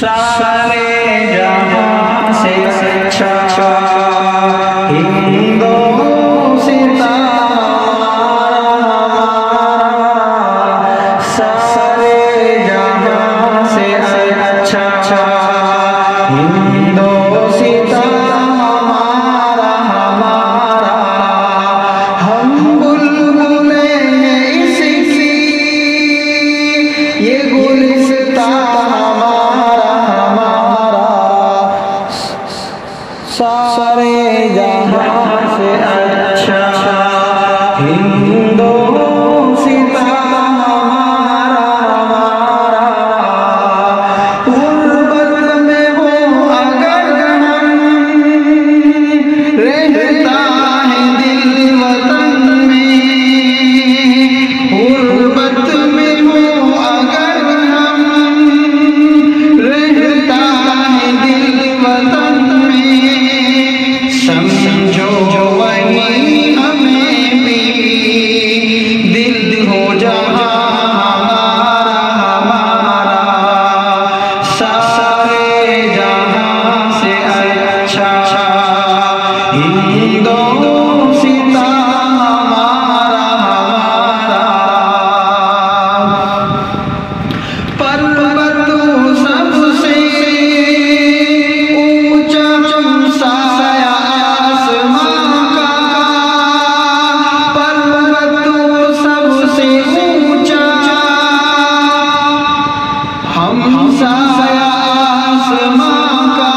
सारे जहां से अच्छा हिंदुस्तान सारे जहां से अच्छा हिंदुस्तान हमारा हमारा हम बुलबुले हैं इसकी ये गुलिस्तान हमारा हमारा सारे जहां से अच्छा हिंदुस्तान हमारा हमारा गुर्बत में हो अगर हम रहता है दिल वतन में गुर्बत में हो अगर हम रहता है दिल वतन में समझो वही हमें भी दिल हो जहां हमारा हमारा सारे जहां से अच्छा हिंदुस्तान हमारा हमारा पर्वत सबसे ऊंचा साया आसमां का पर्वत सबसे ऊंचा हम साया आसमां का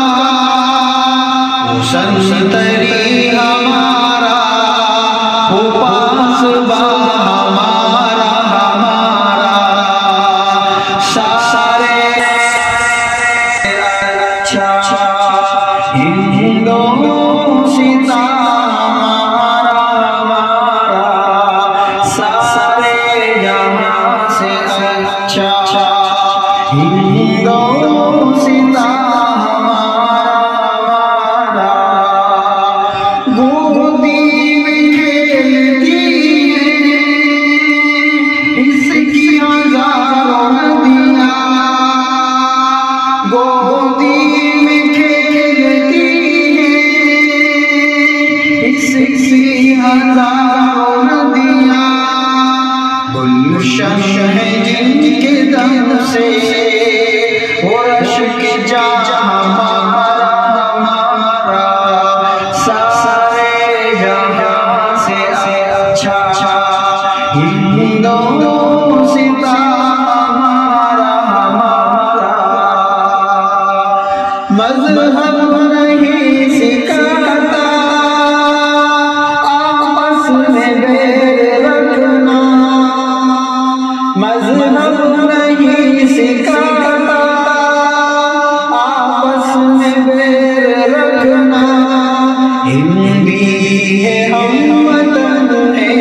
संतरी हमारा वो पासबा हमारा हमारा सारे अच्छा हिंदुस्तान हमारा हमारा सारे जहां से अच्छा हिंदुस्तान हमारा गोदी में खेलती है इसकी हजारों नदियां गोदी में खेलती है इसकी हजारों नदियां गुलशन है जिनके दम से वो अश्क जा हमारा हमारा सारे जहां से अच्छा हिंदुस्तान हमारा हमारा मज़हब नहीं सिखाता आपस में बैर रखना मज़हब नहीं सिखाता आपस में बैर रखना हिंदी है हम वतन है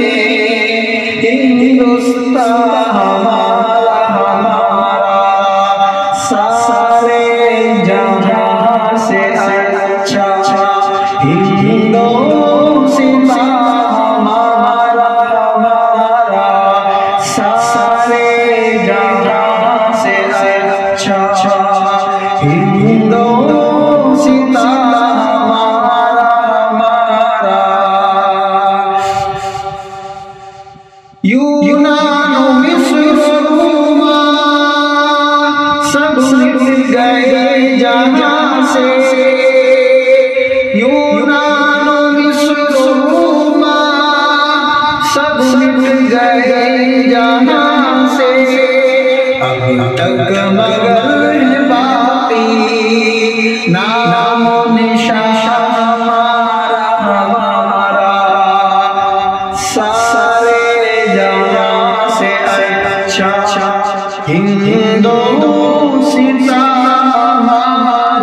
हिंदुस्तान हमारा हमारा सारे जहां से अच्छा हिंदुस्तान हमारा हमारा सारे जहां से अच्छा हिंदुस्तान हमारा हमारा यूनान मिस्र रोमा सब मिट गए जहां से यूनान मिस्र रोमा सब मिट गए जहां से अब तक मगर है बाकी नामो निशान हमारा हमारा सारे जहां से अच्छा हिंदुस्तान हमारा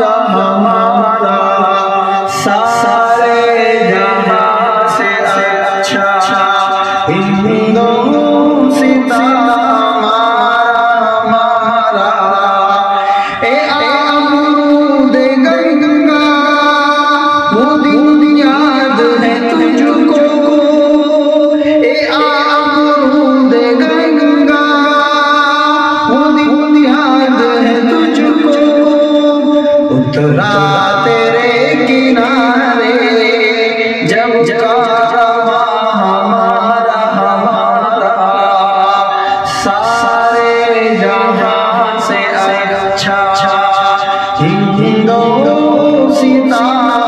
हिंदोस्तां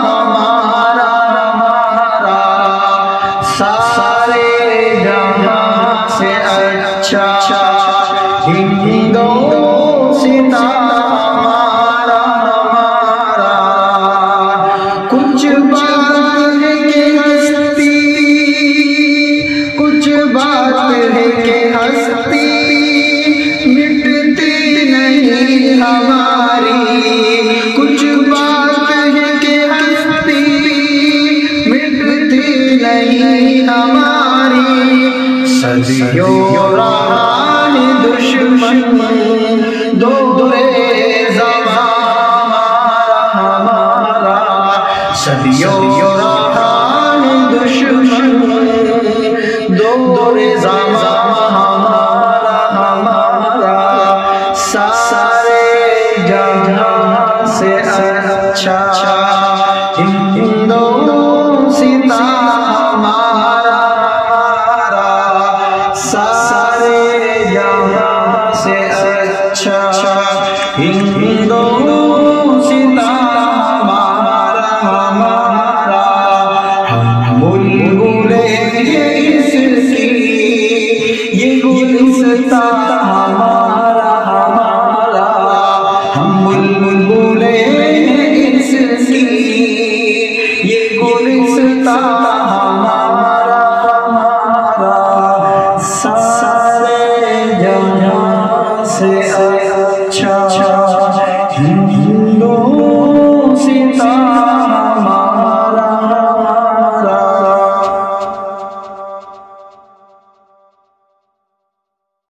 हमारा हमारा सारे जहां से अच्छा हिंदोस्तां हमारा हमारा कुछ बात है कि हस्ती कुछ बात है कि हस्ती मिटती नहीं हमारी कुछ बात है कि हस्ती मिटती नहीं हमारी सदियों रहा है दुश्मन दौरे ज़माना हमारा सदियों रहा है दुश्मन दौरे ज़माना हमारा हमारा सारे जहां से अच्छा हिंदोस्तां हमारा हमारा सारे जहां से अच्छा हिंदोस्तां हमारा हमारा हम बुलबुले इसकी ये गुलिस्तां हमारा हमारा हम बुलबुले इसकी ये गुलिस्तां हमारा